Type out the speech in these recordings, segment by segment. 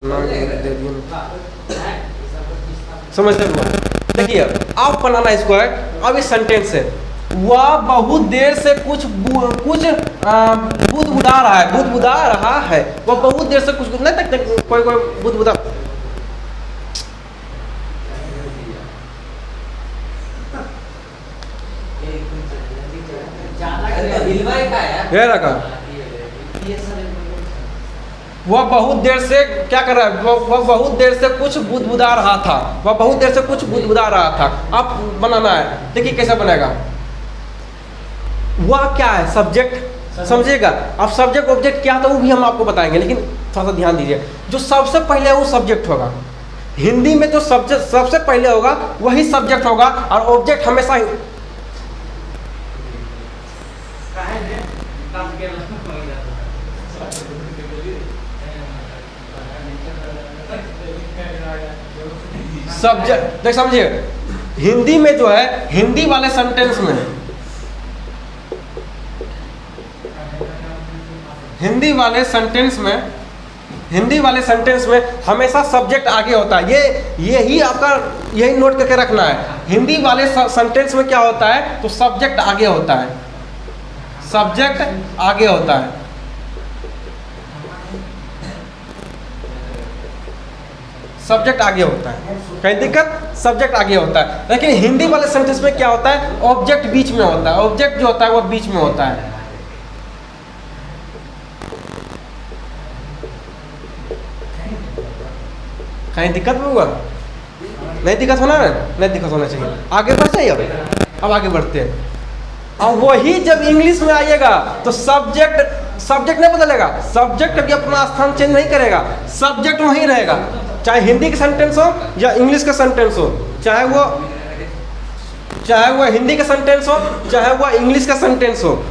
दे दिए समझते हुआ। देखिए अब बनाना इसको है। अब इस सेंटेंस से वह बहुत देर से कुछ बुदबुदा रहा है, बुदबुदा रहा है, वह बहुत देर से कुछ नहीं तक कोई बुदबुदा ये रखा। वह बहुत देर से क्या कर रहा है, वह बहुत देर से कुछ बुदबुदा रहा था, वह बहुत देर से कुछ बुदबुदा रहा था। अब बनाना है, देखिए कैसे बनेगा। वह क्या है, सब्जेक्ट समझिएगा। अब सब्जेक्ट ऑब्जेक्ट क्या था वो भी हम आपको बताएंगे, लेकिन थोड़ा सा ध्यान दीजिए। जो सबसे पहले है वो सब्जेक्ट होगा। हिंदी में जो सब्जेक्ट सबसे पहले होगा वही सब्जेक्ट होगा, और ऑब्जेक्ट हमेशा सब्जेक्ट। देख समझिए, हिंदी में जो है, हिंदी वाले सेंटेंस में, हिंदी वाले सेंटेंस में हमेशा सब्जेक्ट आगे होता है। यही आपका यही नोट करके रखना है। हिंदी वाले सेंटेंस में क्या होता है, तो सब्जेक्ट आगे होता है, सब्जेक्ट आगे होता है। सब्जेक्ट आगे होता है, कहीं दिक्कत, सब्जेक्ट आगे होता है। लेकिन हिंदी वाले सेंटेंस में क्या होता है, ऑब्जेक्ट बीच में होता है। ऑब्जेक्ट जो होता है वो बीच में होता है। कहीं दिक्कत होगा, नहीं दिक्कत होना है, नहीं दिक्कत होना चाहिए। आगे बढ़ जाइए। अब आगे बढ़ते हैं। अब वही जब इंग्लिश में आइएगा तो सब्जेक्ट नहीं बदलेगा। सब्जेक्ट कभी अपना स्थान चेंज नहीं करेगा, सब्जेक्ट वहीं रहेगा। चाहे हिंदी का सेंटेंस हो या इंग्लिश का सेंटेंस हो, चाहे वो हिंदी का सेंटेंस हो, चाहे वो इंग्लिश का सेंटेंस हो,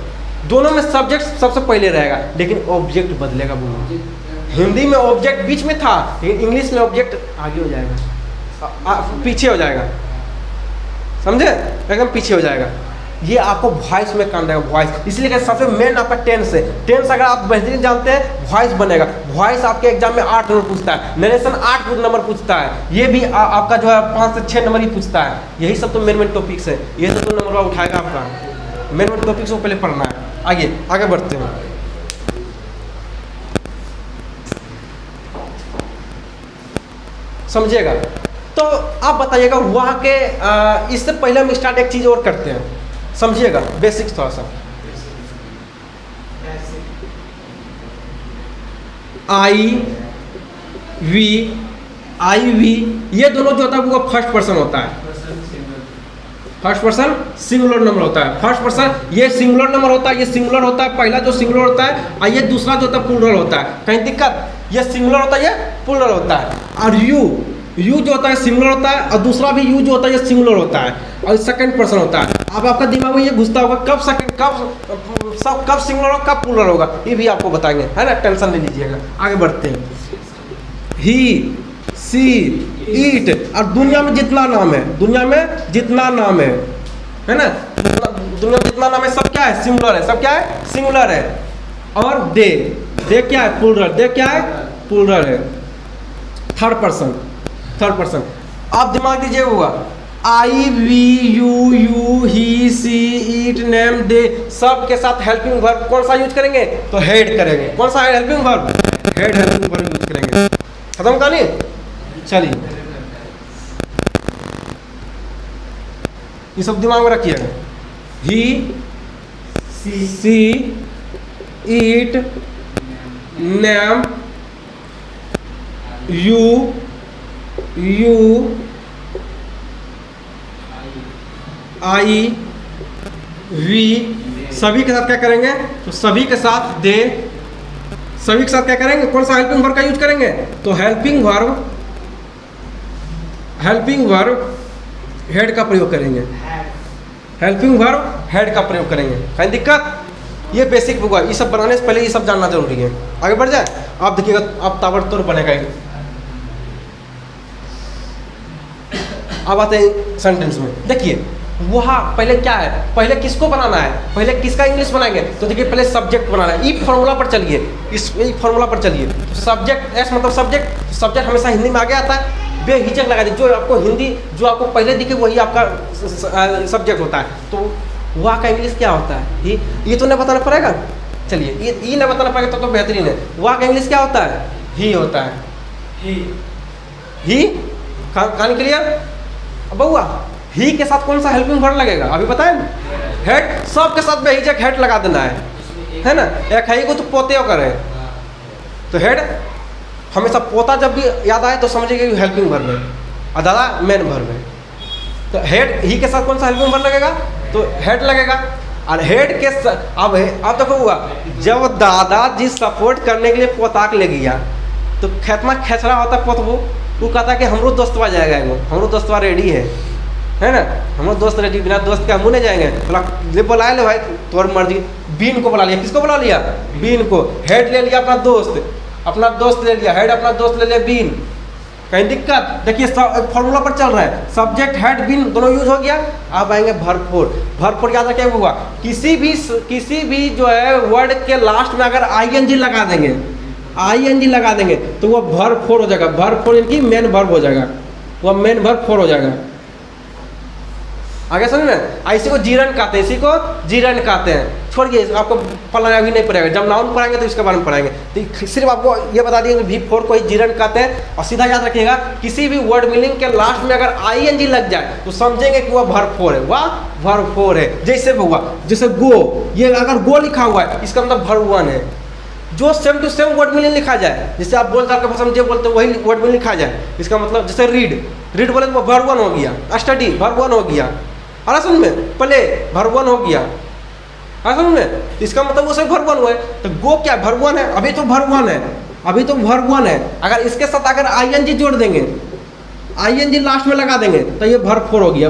दोनों में सब्जेक्ट सबसे पहले रहेगा, लेकिन ऑब्जेक्ट बदलेगा। बोलो, हिंदी में ऑब्जेक्ट बीच में था, लेकिन इंग्लिश में ऑब्जेक्ट आगे हो जाएगा, पीछे हो जाएगा। समझे, एकदम पीछे हो जाएगा। ये आपको वॉइस में काम देगा, वॉइस। इसलिए कि सबसे मेन आपका टेंस है। टेंस अगर आप बेहतरीन जानते हैं, वॉइस बनेगा। वॉइस आपके एग्जाम में 8 नंबर पूछता है, नरेशन 8 नंबर पूछता है। ये भी आपका जो है 5 से 6 नंबर ही पूछता है। यही सब तो मेन टॉपिक्स है, ये तो नंबर उठाएगा आपका। मेन टॉपिक्स को पहले पढ़ना है। आगे बढ़ते हैं। समझिएगा। तो आप बताइएगा वहाँ के इससे पहले हम स्टार्ट एक चीज़ और करते हैं, समझिएगा, बेसिक्स थोड़ा सा। आई वी ये दोनों जो होता है वो फर्स्ट पर्सन होता है। फर्स्ट पर्सन सिंगुलर नंबर होता है। फर्स्ट पर्सन ये सिंगुलर नंबर होता है, ये सिंगुलर होता है, पहला जो सिंगुलर होता है, और ये दूसरा जो होता है प्लूरल होता है। कहीं दिक्कत, ये सिंगुलर होता है, ये प्लूरल होता है। और यू जो होता है सिंगुलर होता है, और दूसरा भी यू जो होता है ये सिंगुलर होता है, और सेकंड पर्सन होता है। अब आपका दिमाग में ये घुसता होगा कब सिंगुलर होगा, कब प्लूरल होगा, ये भी आपको बताएंगे, है ना। टेंशन नहीं लीजिएगा। आगे बढ़ते हैं। ही, सी, इट, और दुनिया में जितना नाम है, दुनिया में जितना नाम है ना, दुनिया में जितना नाम है सब क्या है, सिंगुलर है। सब क्या है, सिंगुलर है। और दे क्या है, प्लूरल। दे क्या है, प्लूरल है। थर्ड पर्सन आप दिमाग दीजिए हुआ। I, we, you, he, she, it, name, they, सब के साथ हेल्पिंग वर्ब कौन सा यूज करेंगे, तो हेड करेंगे। कौन सा है helping verb, had helping verb use करेंगे। खत्म कहानी। चलिए ये सब दिमाग में रखिएगा। He, she, it, name, you, I, we, सभी के साथ क्या करेंगे, तो सभी के साथ दे, सभी के साथ क्या करेंगे, कौन सा हेल्पिंग वर्ब का यूज करेंगे, तो हेल्पिंग वर्ब हेड का प्रयोग करेंगे। हेल्पिंग वर्ब हेड का प्रयोग करेंगे। कहीं दिक्कत, ये बेसिक होगा। ये सब बनाने से पहले ये सब जानना जरूरी है। आगे बढ़ जाए। आप देखिएगा, आप ताबड़तोड़ बनेगा। अब आते हैं सेंटेंस में। देखिए वहाँ पहले क्या है, पहले किसको बनाना है, पहले किसका इंग्लिश बनाएंगे, तो देखिए पहले सब्जेक्ट बनाना है। ई फॉर्मूला पर चलिए, इस फॉर्मूला पर चलिए। सब्जेक्ट एस मतलब सब्जेक्ट, सब्जेक्ट हमेशा हिंदी में आगे आता है, बेहिचक लगा दीजिए। जो आपको हिंदी जो आपको पहले दिखे वही आपका सब्जेक्ट होता है। तो वहाँ का इंग्लिश क्या होता है, ये तो नहीं बताना पड़ेगा। चलिए ये नहीं बताना पड़ेगा तो बेहतरीन है। वहाँ का इंग्लिश क्या होता है, ही होता है। ही कहानी क्लियर। बउआ ही के साथ कौन सा हेल्पिंग वर्ड लगेगा अभी बताएं। हेड, सब के साथ बेहिचक हेड लगा देना है ना। एक है को तो पोते करे, तो हेड हमेशा पोता जब भी याद आए तो समझिए कि हेल्पिंग वर्ब है और दादा मेन वर्ब है। तो हेड ही के साथ कौन सा हेल्पिंग वर्ब लगेगा, तो हेड लगेगा। और हेड के अब देखो हुआ, जब दादाजी सपोर्ट करने के लिए पोताक ले गया तो खेतना खेचरा होता पोतबू, वो कहता कि हमरो दोस्तवा जाएगा, एगो हमरो दोस्तवा रेडी है ना, हमारे दोस्त रेडी, बिना दोस्त के हम नहीं जाएंगे। बोला ले बुला ले भाई तोर मर्जी। बीन को बुला लिया, किसको बुला लिया, बीन को। हेड ले लिया अपना दोस्त ले लिया, हेड अपना दोस्त ले लिया बीन। कहीं दिक्कत, देखिए फॉर्मूला पर चल रहा है, सब्जेक्ट हेड बीन दोनों यूज हो गया। अब आएंगे भरपूर याद रखिए हुआ, किसी भी जो है वर्ड के लास्ट में अगर आईएनजी लगा देंगे तो वो भरपूर हो जाएगा। भरपूर इनकी मेन वर्ब हो जाएगा, वो मेन वर्ब फोर हो जाएगा। आगे समझ में, इसी को जीरन कहते हैं। छोड़िए, आपको पढ़ना अभी नहीं पड़ेगा, जब नाउन पढ़ाएंगे तो इसके बारे में पढ़ाएंगे। तो सिर्फ आपको ये बता दिए V4 को ही जीरन कहते हैं। और सीधा याद रखिएगा, किसी भी वर्ड मीनिंग के लास्ट में अगर आईएनजी लग जाए तो समझेंगे कि वह भरपूर है, वह भरपूर है। जैसे हुआ, जैसे गो, ये अगर गो लिखा हुआ है इसका मतलब भरवन है। जो same to same word meaning लिखा जाए, जैसे आप बोलचाल के भाषा में जो बोलते हैं वही वर्ड मीनिंग लिखा जाए, इसका मतलब जैसे रीड बोले तो भरवन हो गया, स्टडी भरवन हो गया, अरे सुन में प्ले भरवन हो गया, अरे सुन में, इसका मतलब वो सब भरवन हुआ है। तो गो क्या भरवन है, अभी तो भरवन है। अगर इसके साथ अगर आईएनजी जोड़ देंगे, आईएनजी लास्ट में लगा देंगे तो ये भरपूर हो गया।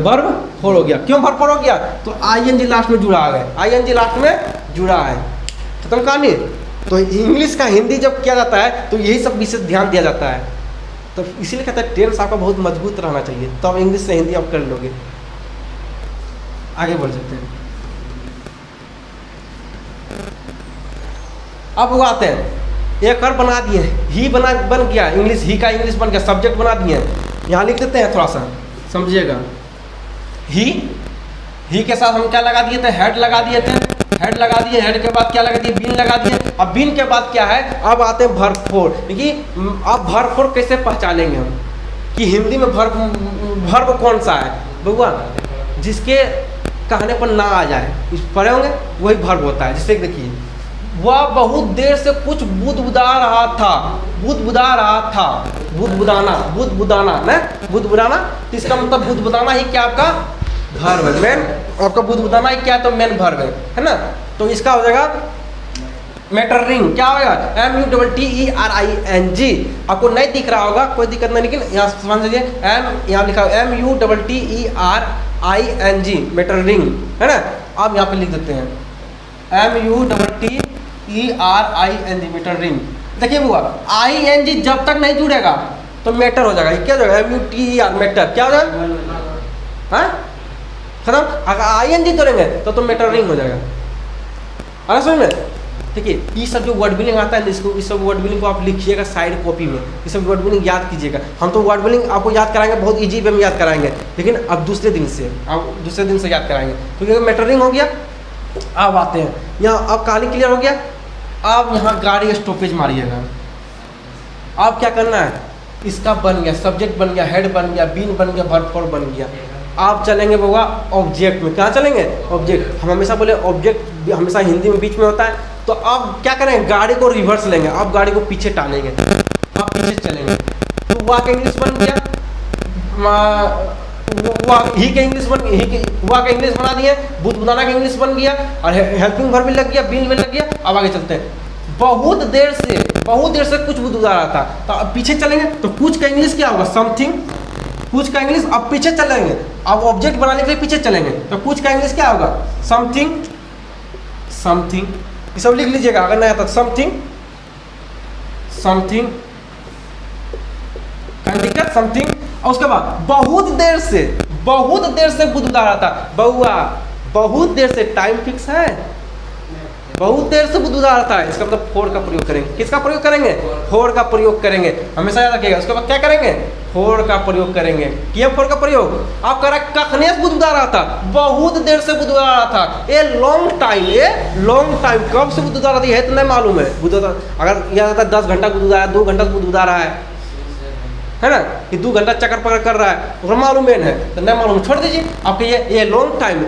क्यों भरपूर हो गया, तो आईएनजी लास्ट में जुड़ा है। खत्म कहानी। तो इंग्लिश का हिंदी जब किया जाता है तो यही सब विशेष ध्यान दिया जाता है। तो इसीलिए कहता है टेंस आपका बहुत मजबूत रहना चाहिए, तब तो इंग्लिश से हिंदी आप कर लोगे। आगे बढ़ सकते हैं। अब वो आते हैं, एक और बना दिए, ही बन गया इंग्लिश, ही का इंग्लिश बन गया, सब्जेक्ट बना दिए। यहाँ लिख देते हैं, थोड़ा सा समझिएगा। ही के साथ हम क्या लगा दिए थे, हेड लगा दिए थे। हेड के बाद क्या लगा दिए, बीन लगा दिए। अब बीन के बाद क्या है, अब आते हैं भरपूर। देखिए अब भरपूर कैसे पहचानेंगे हम कि हिंदी में भर्ब कौन सा है। बउआ जिसके कहने पर ना आ जाए, इस पढ़े होंगे, वही भर्ब होता है। जैसे देखिए, वह बहुत देर से कुछ बुदबुदा रहा था, बुदबुदाना। तो इसका मतलब बुदबुदाना ही क्या आपका भर्ब है, मेन आपका बुदबुदाना ही क्या है, तो मेन भर्ब है ना। तो इसका हो जाएगा मैटरिंग, क्या होगा, MUTTERING। आपको नहीं दिख रहा होगा, कोई दिक्कत नहीं, लेकिन यहाँ समझ लीजिए, यहाँ लिखा MUTTERING मैटरिंग है ना। आप यहाँ पे लिख देते हैं MUTTERING मैटरिंग। देखिए बुआ, ING जब तक नहीं जुड़ेगा तो मैटर हो जाएगा। क्या हो जाएगा, MUTER मैटर, क्या हो जाएगा, खत्म। अगर ING जोड़ेंगे तो मैटरिंग हो जाएगा। अरे समझ में, देखिए ये सब जो वर्ड बिलिंग आता है, इसको इस सब वर्ड बिलिंग को आप लिखिएगा साइड कॉपी में, ये सब वर्ड बिलिंग याद कीजिएगा। हम तो वर्ड बिलिंग आपको याद कराएंगे, बहुत इजी वे में याद कराएंगे, लेकिन अब दूसरे दिन से याद कराएंगे। क्योंकि मैटरिंग हो गया। अब आते हैं यहाँ, अब कहानी क्लियर हो गया। अब यहाँ गाड़ी स्टॉपेज मारिएगा। अब क्या करना है, इसका बन गया, सब्जेक्ट बन गया, हेड बन गया, बीन बन गया, भरपूर बन गया। आप चलेंगे बउआ ऑब्जेक्ट में। कहाँ चलेंगे, ऑब्जेक्ट। हम हमेशा बोले ऑब्जेक्ट हमेशा हिंदी में बीच में होता है। तो अब क्या करेंगे, गाड़ी को रिवर्स लेंगे, अब गाड़ी को पीछे टालेंगे, आप पीछे चलेंगे। तो वहाँ का इंग्लिश बन गया, ही का इंग्लिश बना दिए, बुदबुदाना का इंग्लिश बन गया, और हेल्पिंग वर्ब भी लग गया, बीन भी लग गया। अब आगे चलते हैं। बहुत देर से कुछ बुदबुदा रहा था, तो अब पीछे चलेंगे तो कुछ का इंग्लिश क्या होगा, समथिंग। कुछ का इंग्लिश, अब पीछे चलेंगे, अब ऑब्जेक्ट बनाने के लिए पीछे चलेंगे, तो कुछ का इंग्लिश क्या होगा, समथिंग। ये सब लिख लीजिएगा अगर नहीं आता। समथिंग दिक्कत, समथिंग। और उसके बाद बहुत देर से बुदबुदा रहा था। बउआ बहुत देर से टाइम फिक्स है, बहुत देर से बुदबुदा रहा था, इसका मतलब फोर का प्रयोग करेंगे। किसका प्रयोग करेंगे? फोर का प्रयोग करेंगे, हमेशा याद रखिएगा। उसके बाद क्या करेंगे? फोर का प्रयोग करेंगे। किया फोर का प्रयोग? आप कह रहे कखने से बुदबुदा रहा था? बहुत देर से बुदबुदा रहा था। ए लॉन्ग टाइम कब से बुदबुदा रहा था ये तो नहीं मालूम है। बुदबुदा अगर यह रहता 10 घंटा बुदबुदा रहा है, 2 घंटा से बुदबुदा रहा है ना, कि 2 घंटा चक्कर पकड़ कर रहा है, और मालूम है तो नहीं मालूम, छोड़ दीजिए। आपके ये लॉन्ग टाइम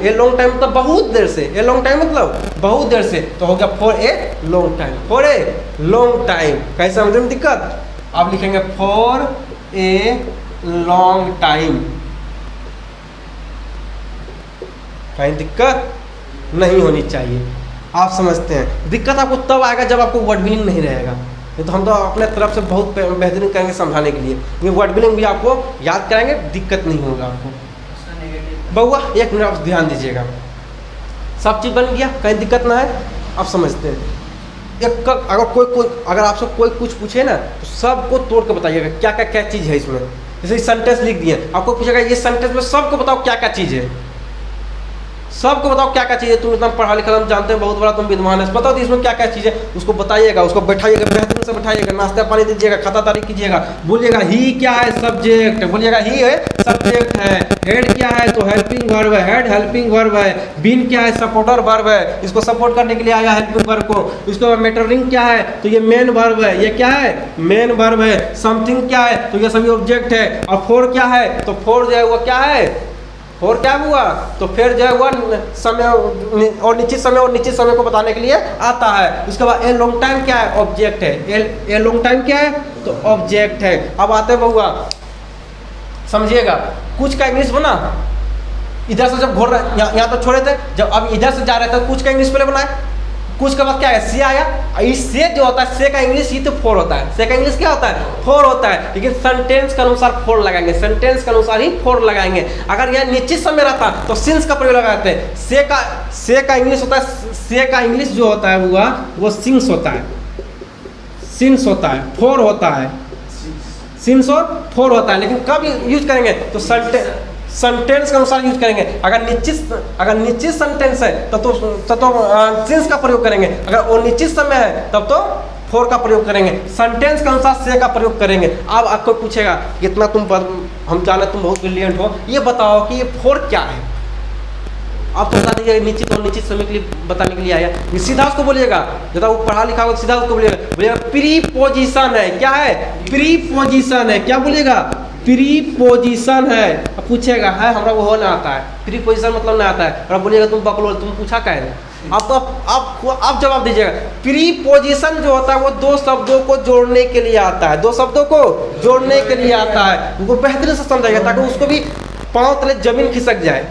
मतलब बहुत देर से, ये लॉन्ग टाइम मतलब बहुत देर से, तो हो गया फॉर ए लॉन्ग टाइम। कैसे समझने में दिक्कत? आप लिखेंगे फॉर ए लॉन्ग टाइम, कहीं दिक्कत नहीं होनी चाहिए। आप समझते हैं, दिक्कत आपको तब आएगा जब आपको वर्ड मीनिंग नहीं रहेगा। ये तो हम तो अपने तरफ से बहुत बेहतरीन करेंगे समझाने के लिए, ये वर्ड मीनिंग भी आपको याद कराएंगे, दिक्कत नहीं होगा आपको। बउआ 1 मिनट आप ध्यान दीजिएगा, सब चीज़ बन गया, कहीं दिक्कत ना है। आप समझते हैं, अगर आपसे कोई कुछ पूछे ना तो सबको तोड़ के बताइएगा क्या चीज़ है इसमें। जैसे सेंटेंस लिख दिए, आपको पूछेगा ये सेंटेंस में सबको बताओ क्या चीज़ है, सबको बताओ क्या चीज़ है। तुम इतना पढ़ा लिखा तुम जानते हो, बहुत बड़ा तुम विद्वान है, बताओ तो इसमें क्या चीज़ है, उसको बताइएगा, उसको बैठाइएगा, बेहतरीन से बैठाइएगा, नाश्ता पानी दीजिएगा, खाता तारीख कीजिएगा। बोलिएगा ही क्या है? सब्जेक्ट। बोलिएगा ही है सब्जेक्ट है। हेड क्या है? तो हेल्पिंग वर्ब है, हेड हेल्पिंग वर्ब है। बीन क्या है? सपोर्टर वर्ब है, इसको सपोर्ट करने के लिए आया हेल्पिंग वर्ब को। इसको मैटरिंग क्या है? तो ये मेन वर्ब है, ये क्या है? मेन वर्ब है। समथिंग क्या है? तो ये सभी ऑब्जेक्ट है। और फोर क्या है? तो फोर जो है वो क्या है? और क्या हुआ? तो फिर जो है हुआ समय और निश्चित समय को बताने के लिए आता है। उसके बाद ए लॉन्ग टाइम क्या है? ऑब्जेक्ट है। ए लॉन्ग टाइम क्या है? तो ऑब्जेक्ट है। अब आते हैं बहुआ, समझिएगा, कुछ का इंग्लिश बना, इधर से जब घोर रहे यहाँ तो छोड़े थे, जब अब इधर से जा रहे थे कुछ का इंग्लिश पहले बनाए, कुछ के बाद क्या है? से आया। इस से जो होता है, से का इंग्लिश ही तो फोर होता है। से का इंग्लिश क्या होता है? फोर होता है। लेकिन सेंटेंस के अनुसार फोर लगाएंगे, सेंटेंस के अनुसार ही फोर लगाएंगे। अगर यह निश्चित समय रहता तो सिंस का प्रयोग लगाते हैं। से का इंग्लिश होता है, से का इंग्लिश जो होता है वो सिंस होता है, सिंस होता है, फोर होता है, सिंस और फोर होता है। लेकिन कब यूज करेंगे? तो सेंटेंस के अनुसार यूज करेंगे। अगर निश्चित सेंटेंस है तब तो सिंस का प्रयोग करेंगे। अगर वो निश्चित समय है तब तो फोर का प्रयोग करेंगे। सेंटेंस के अनुसार से का प्रयोग करेंगे। अब आपको पूछेगा कितना हम जाने तुम बहुत ब्रिलियंट हो, ये बताओ कि ये फोर क्या है? आप तो बता दीजिए निश्चित और निश्चित समय के लिए बताने के लिए आया। सीधा उसको बोलिएगा, जब वो पढ़ा लिखा होगा सीधा उसको बोलिएगा प्रीपोजिशन है। क्या है? प्रीपोजिशन है। क्या बोलिएगा? प्रीपोजिशन है। अब पूछेगा है हमरा वो ना आता है, प्रीपोजिशन मतलब ना आता है, और बोलिएगा तुम बकलोल, तुम पूछा क्या है? आप जवाब दीजिएगा। प्रीपोजिशन जो होता है वो 2 शब्दों को जोड़ने के लिए आता है, 2 शब्दों को जोड़ने के लिए आता है। उनको बेहतरीन से समझाएगा ताकि उसको भी पाँव तले जमीन खिसक जाए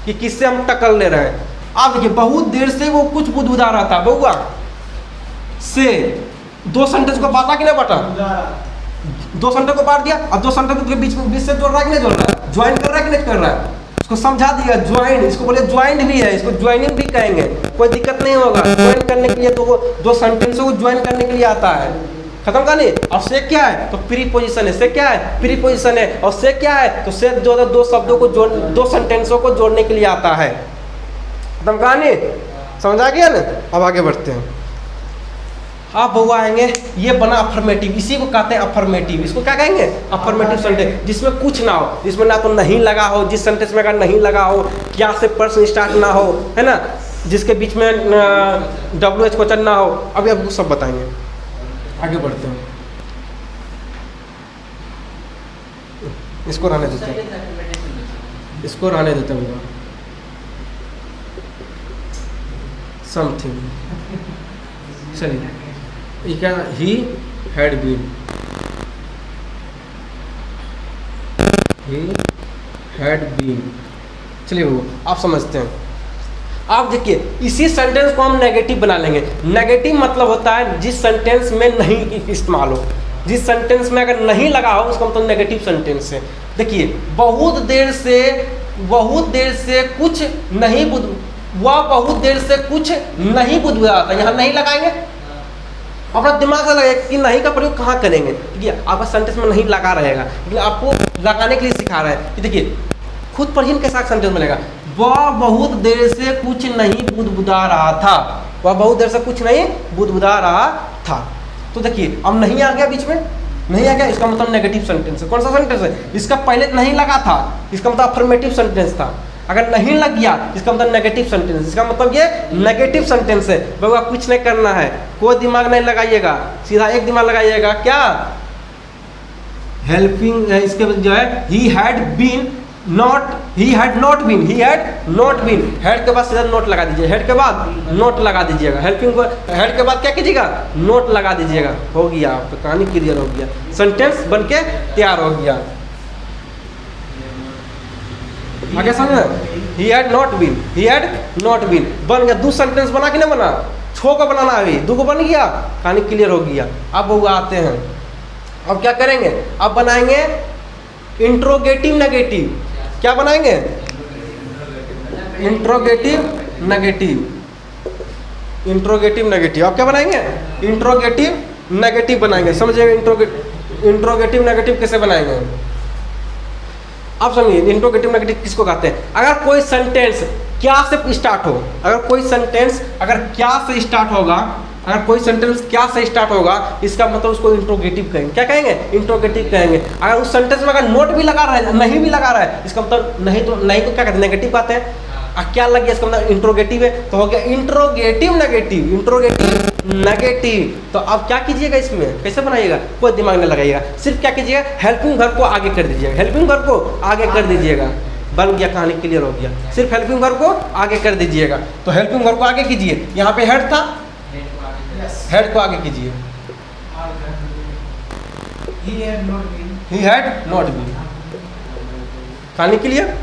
कि किससे हम टक्कर ले रहे हैं। आप देखिए, बहुत देर से वो कुछ बुदबुदा रहा था। बउआ से 2 सेंटेंस को बांटा कि नहीं बांटा? 2 सेंटेंस को बांट दिया। अब 2 सेंटेंस के बीच से जोड़ रहा है कि नहीं जोड़ रहा है? ज्वाइन कर रहा है कि नहीं कर रहा है? इसको समझा दिया ज्वाइन, इसको बोले ज्वाइंट भी है, इसको ज्वाइनिंग भी कहेंगे, कोई दिक्कत नहीं होगा। ज्वाइन करने के लिए 2 सेंटेंसों को ज्वाइन करने के लिए आता है। खत्म का नहीं। और से क्या है? तो प्रीपोजिशन है। से क्या है? प्रीपोजिशन है। और से क्या है? तो से जो 2 शब्दों को 2 सेंटेंसों को जोड़ने के लिए आता है। खत्म कहानी? समझ आ गया ना? अब आगे बढ़ते हैं। आप बहुआ आएंगे, ये बना अफर्मेटिव, इसी को कहते हैं अफर्मेटिव। इसको क्या कहेंगे? अफर्मेटिव सेंटेंस, जिसमें कुछ ना हो, जिसमें ना तो नहीं लगा हो, जिस सेंटेंस में अगर नहीं लगा हो, क्या से प्रश्न स्टार्ट ना हो, है ना, जिसके बीच में WH क्वेश्चन ना हो। अभी आपको सब बताएंगे, आगे बढ़ते हैं। इसको रहने देते हैं, इसको रहने देते हैं। समथिंग, चलिए, ये क्या? He had been, he had been. चलिए वो आप समझते हैं। आप देखिए, इसी सेंटेंस को हम नेगेटिव बना लेंगे। नेगेटिव मतलब होता है जिस सेंटेंस में नहीं इस्तेमाल हो, जिस सेंटेंस में अगर नहीं लगा हो उसका मतलब नेगेटिव सेंटेंस है। देखिए, बहुत देर से कुछ नहीं बुदबुदा था, यहाँ नहीं लगाएंगे, अपना दिमाग से लगेगा कि नहीं का प्रयोग कहाँ करेंगे। देखिए आपका सेंटेंस में नहीं लगा रहेगा, लेकिन आपको लगाने के लिए सिखा रहा है कि देखिए खुद पढ़िए कैसा सेंटेंस बनेगा। वह बहुत देर से कुछ नहीं बुदबुदा रहा था, वह बहुत देर से कुछ नहीं बुदबुदा रहा था। तो देखिए अब नहीं आ गया बीच में, नहीं आ गया, इसका मतलब नेगेटिव सेंटेंस है। कौन सा सेंटेंस है? इसका पहले नहीं लगा था, इसका मतलब अफर्मेटिव सेंटेंस था। अगर नहीं लग गया इसका मतलब नेगेटिव सेंटेंस, इसका मतलब ये नेगेटिव सेंटेंस है। बाबा कुछ नहीं करना है, कोई दिमाग नहीं लगाइएगा, सीधा एक दिमाग लगाइएगा क्या, हेल्पिंग। इसके जो है he had been not, he had not been, he had not been, had के बाद सीधा नोट लगा दीजिए, हेड के बाद नोट लगा दीजिएगा, हेल्पिंग को हेड के बाद क्या कीजिएगा, नोट लगा दीजिएगा। हो गया, आपका कहानी क्लियर हो गया, सेंटेंस बन के तैयार हो गया। आगे समझ, he had not been, he had not been बन गया। दो सेंटेंस बना कि नहीं बना, छो को बनाना है, अभी दो को बन गया, कहानी क्लियर हो गया। अब वो आते हैं, अब क्या करेंगे, अब बनाएंगे इंट्रोगेटिव नेगेटिव। क्या बनाएंगे, इंट्रोगेटिव नेगेटिव, इंट्रोगेटिव नेगेटिव। अब क्या बनाएंगे, इंट्रोगेटिव नेगेटिव बनाएंगे। समझिएगा इंट्रोगेटिव नेगेटिव कैसे बनाएंगे। अब समझिए इंट्रोगेटिव नेगेटिव किसको कहते हैं। अगर कोई सेंटेंस क्या से स्टार्ट हो, अगर कोई सेंटेंस अगर क्या से स्टार्ट होगा, अगर कोई सेंटेंस क्या से स्टार्ट होगा, इसका मतलब उसको इंट्रोगेटिव कहेंगे। क्या कहेंगे, इंट्रोगेटिव कहेंगे। अगर उस सेंटेंस में अगर नोट भी लगा रहा है, नहीं भी लगा रहा है, इसका मतलब नहीं, तो नहीं को क्या कहते हैं, नेगेटिव कहते हैं। क्या लग गया, इसका मतलब इंट्रोगेटिव है, तो हो गया इंट्रोगेटिव नेगेटिव, इंट्रोगेटिव नेगेटिव। तो अब क्या कीजिएगा, इसमें कैसे बनाइएगा, कोई दिमाग नहीं लगाइएगा, सिर्फ क्या कीजिएगा, हेल्पिंग वर्ब को आगे कर दीजिएगा, हेल्पिंग वर्ब को आगे कर दीजिएगा। बन गया, कहानी क्लियर हो गया। सिर्फ हेल्पिंग वर्ब को आगे कर दीजिएगा। तो हेल्पिंग वर्ब को आगे कीजिए, यहाँ पे हेड था, हेड को आगे कीजिए, ही हैड नॉट बीन। कहानी क्लियर।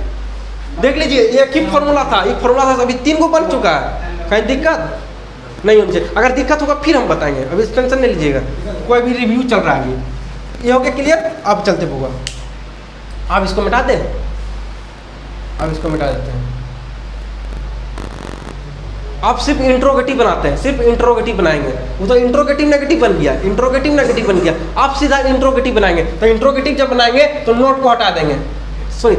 देख लीजिए एक ही फॉर्मूला था, एक फॉर्मूला था, अभी 3 को बन चुका है, कहीं दिक्कत नहीं होनी चाहिए। अगर दिक्कत होगा फिर हम बताएंगे, अभी टेंशन नहीं लीजिएगा, कोई भी रिव्यू चल रहा है अभी। ये हो गया क्लियर। अब चलते होगा, आप इसको मिटा दें, अब इसको मिटा देते हैं। आप सिर्फ इंट्रोगेटिव बनाते हैं, सिर्फ इंट्रोगेटिव बनाएंगे। वो तो इंट्रोगेटिव नेगेटिव बन गया, इंट्रोगेटिव नेगेटिव बन गया। आप सीधा इंट्रोगेटिव बनाएंगे, तो इंट्रोगेटिव जब बनाएंगे तो नोट को हटा देंगे, सॉरी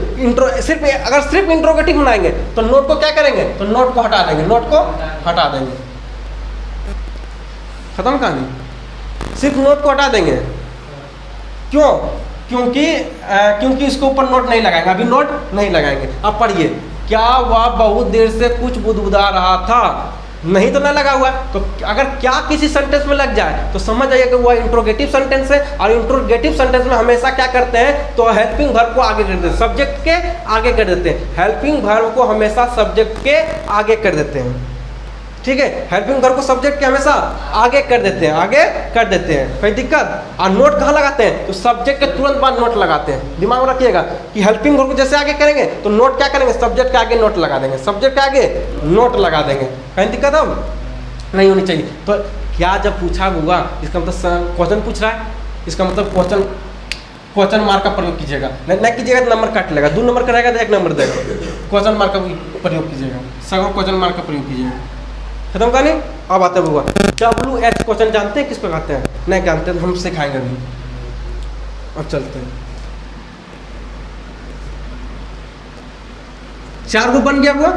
सिर्फ अगर सिर्फ इंट्रोगेटिव बनाएंगे तो नोट को क्या करेंगे, तो नोट को हटा देंगे, नोट को हटा देंगे। खत्म कहानी, सिर्फ नोट को हटा देंगे। क्यों, क्योंकि इसके ऊपर नोट नहीं लगाएंगे, अभी नोट नहीं लगाएंगे। अब पढ़िए, क्या वह बहुत देर से कुछ बुदबुदा रहा था, नहीं तो ना लगा हुआ है। तो अगर क्या किसी सेंटेंस में लग जाए तो समझ जाइए कि वह इंट्रोगेटिव सेंटेंस है। और इंट्रोगेटिव सेंटेंस में हमेशा क्या करते हैं, तो हेल्पिंग वर्ब को आगे कर देते हैं, सब्जेक्ट के आगे कर देते हैं। हेल्पिंग वर्ब को हमेशा सब्जेक्ट के आगे कर देते हैं, ठीक है। हेल्पिंग वर्ब को सब्जेक्ट के हमेशा आगे कर देते हैं, आगे कर देते हैं, कोई दिक्कत। और नोट कहाँ लगाते हैं, तो सब्जेक्ट के तुरंत बाद नोट लगाते हैं। दिमाग में रखिएगा कि हेल्पिंग वर्ब को जैसे आगे करेंगे तो नोट क्या करेंगे, सब्जेक्ट के आगे नोट लगा देंगे, सब्जेक्ट के आगे नोट लगा देंगे। कहीं दिक्कत अब नहीं होनी चाहिए। तो क्या जब पूछा हुआ, इसका मतलब क्वेश्चन पूछ रहा है, इसका मतलब क्वेश्चन मार्क का प्रयोग कीजिएगा, नहीं कीजिएगा तो नंबर काट लेगा। 2 नंबर का रहेगा तो 1 नंबर देगा। क्वेश्चन मार्क का प्रयोग कीजिएगा, सगों क्वेश्चन मार्क का प्रयोग कीजिएगा। खत्म कहानी। अब आते हुआ WH क्वेश्चन जानते हैं किसको कहते हैं, नहीं जानते हैं, हम सिखाएंगे अभी। अब चलते हैं, 4 को बन गया हुआ,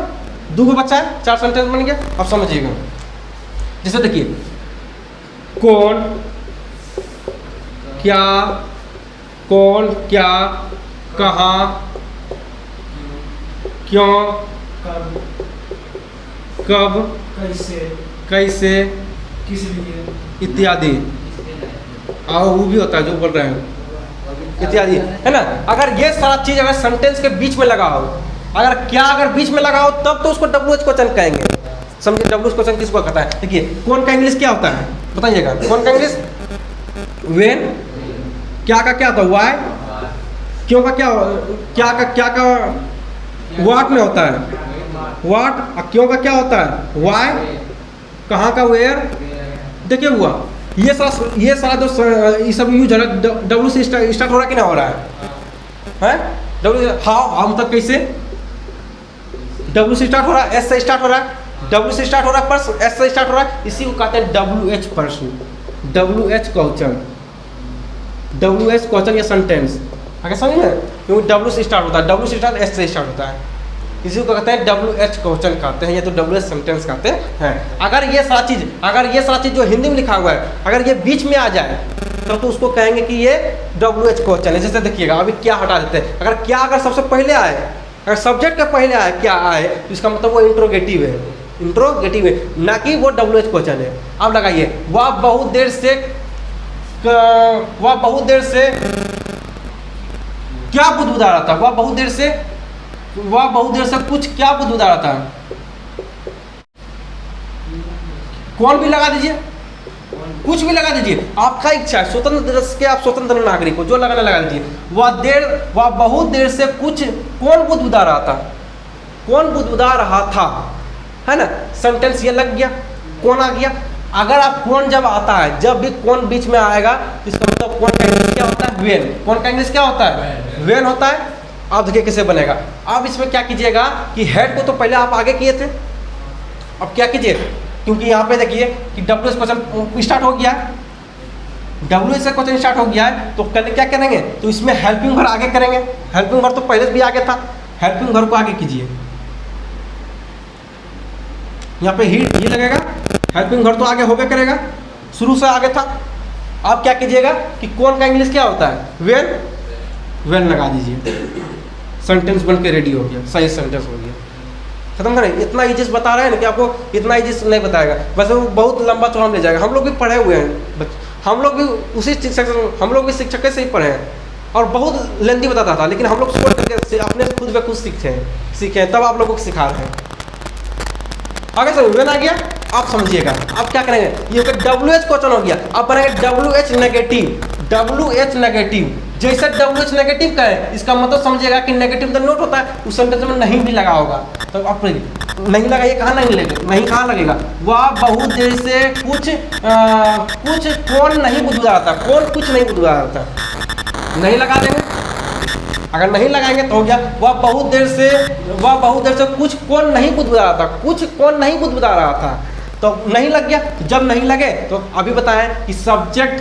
2 को बचा है, 4 सेंटेंस बन गया। अब समझिएगा, जैसे देखिए, कौन क्या, कौन क्या, कहाँ, क्यों, कब, कैसे, किस लिए, इत्यादि। और वो भी होता है जो बोल रहे हैं इत्यादि, है ना। अगर ये सारा चीज अगर सेंटेंस के बीच में लगा हो, अगर क्या अगर बीच में लगा हो, तब तो उसको WH क्वेश्चन कहेंगे। समझिए WH क्वेश्चन किसको कहता है। देखिए कौन का इंग्लिश क्या होता है, बताइएगा। कौन का इंग्लिश व्हेन, क्या का क्या होता है व्हाई, क्यों का क्या का व्हाट में होता है व्हाट, और क्यों का क्या होता है व्हाई, कहाँ का वेयर। देखिए हुआ ये सारा जो ये सब यूज हो रहा है, W से स्टार्ट हो रहा है कि नहीं हो रहा है, W हाउ मतलब कैसे, W से स्टार्ट हो रहा है, S से स्टार्ट हो रहा है, W से स्टार्ट हो रहा है, पर्सन, S से स्टार्ट हो रहा है, इसी को कहते हैं WH person. WH question, WH question या सेंटेंस, आगे समझ में, क्योंकि W से स्टार्ट होता है, W से स्टार्ट, S से स्टार्ट होता है, इसी को कहते हैं WH क्वेश्चन कहते हैं या तो WH सेंटेंस कहते हैं। अगर ये सारा चीज़ जो हिंदी में लिखा हुआ है अगर ये बीच में आ जाए तो उसको कहेंगे कि ये WH क्वेश्चन है। जैसे देखिएगा अभी क्या हटा देते हैं, अगर क्या अगर सबसे पहले आए, अगर सब्जेक्ट के पहले आए क्या आए तो इसका मतलब वो इंट्रोगेटिव है, इंट्रोगेटिव है, ना कि वो WH क्वेश्चन है। अब लगाइए, वह बहुत देर से क्या बुदबुदा रहा था, वह बहुत देर से कुछ क्या बुदबुदा रहा था, कौन भी लगा दीजिए, कुछ भी लगा दीजिए, आपका इच्छा है, स्वतंत्र देश के आप स्वतंत्र नागरिक हो, जो लगाना लगा दीजिए। वह बहुत देर से कुछ कौन बुदबुदा रहा था, कौन बुदबुदा रहा था, है ना, सेंटेंस ये लग गया, कौन आ गया। अगर आप कौन जब आता है, जब भी कौन बीच में आएगा तो इसका मतलब कौन का इंग्लिश क्या होता है, वेन, कौन का इंग्लिश क्या होता है, वेन होता है। अब देखिए कैसे बनेगा, अब इसमें क्या कीजिएगा कि हेड को तो पहले आप आगे किए थे, अब क्या कीजिए, क्योंकि यहाँ पे देखिए कि WH क्वेश्चन स्टार्ट हो गया है, WH से क्वेश्चन स्टार्ट हो गया है, तो कल क्या करेंगे, तो इसमें हेल्पिंग वर्ब आगे करेंगे। हेल्पिंग वर्ब तो पहले भी आगे था, हेल्पिंग वर्ब को आगे कीजिए, यहाँ पे ही लगेगा, हेल्पिंग वर्ब तो आगे होबे करेगा, शुरू से आगे था। अब क्या कीजिएगा कि कौन का इंग्लिश क्या होता है, वेन, वेन लगा दीजिए, सेंटेंस बन के रेडी हो गया, सही सेंटेंस हो गया, खत्म करें। इतना इजी बता रहे हैं ना कि आपको इतना इजी नहीं बताएगा, वैसे वो बहुत लंबा चौड़ा ले जाएगा। हम लोग भी पढ़े हुए हैं, हम लोग भी उसी शिक्षक, हम लोग भी शिक्षक से ही पढ़े हैं और बहुत लेंदी बताता था, लेकिन हम लोग सोच करके अपने खुद ब खुद सीखे हैं, तब आप लोगों को सिखा रहे हैं। आगे सर वेन आ गया, आप समझिएगा। अब क्या करेंगे, ये WH क्वेश्चन हो गया, अब बनाएंगे WH नेगेटिव, WH नेगेटिव। जैसे WH नेगेटिव का है, इसका मतलब समझिएगा कि नेगेटिव द नोट होता है, उस सेंटेंस में नहीं भी लगा होगा, तो आप नहीं लगाइए, कहाँ नहीं लगेगा, नहीं कहाँ लगेगा। वह बहुत देर से कुछ कौन नहीं बुदबुदा रहा था, कौन कुछ नहीं बुदबुदा रहा था, नहीं लगा देंगे। अगर नहीं लगाएंगे तो हो गया वह बहुत देर से कुछ कौन नहीं बुदबुदा रहा था, कुछ कौन नहीं बुदबुदा रहा था, तो नहीं लग गया। जब नहीं लगे तो अभी बताएं कि सब्जेक्ट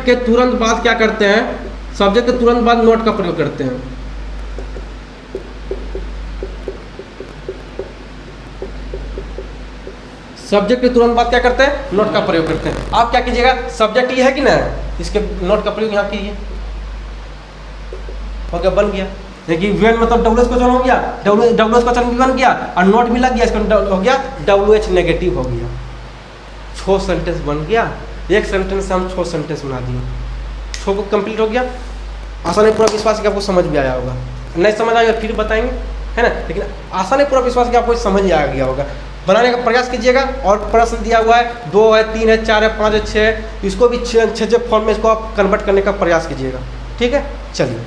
के तुरंत बाद क्या करते हैं, सब्जेक्ट के तुरंत बाद नोट का प्रयोग करते हैं। सब्जेक्ट के तुरंत बाद क्या करते हैं, नोट का प्रयोग करते हैं। आप क्या कीजिएगा, सब्जेक्ट ये है कि ना, इसके नोट का प्रयोग यहाँ कीजिए, हो गया, बन गया। देखिए वेन मतलब WH क्वेश्चन हो गया, WH क्वेश्चन भी बन गया और नोट भी लग गया, इसका हो गया WH नेगेटिव हो गया। 6 सेंटेंस बन गया, एक सेंटेंस से हम 6 सेंटेंस बना दिए, 6 को कंप्लीट हो गया। आशा नहीं पूरा विश्वास कि आपको समझ भी आया होगा, नहीं समझ आएगा फिर बताएंगे, है ना, लेकिन आशा नहीं पूरा विश्वास कि आपको समझ आ गया होगा। बनाने का प्रयास कीजिएगा। और प्रश्न दिया हुआ है, 2 है, 3 है, 4 है, 5 है, 6 है, इसको भी 6 फॉर्म में इसको आप कन्वर्ट करने का प्रयास कीजिएगा। ठीक है, चलिए।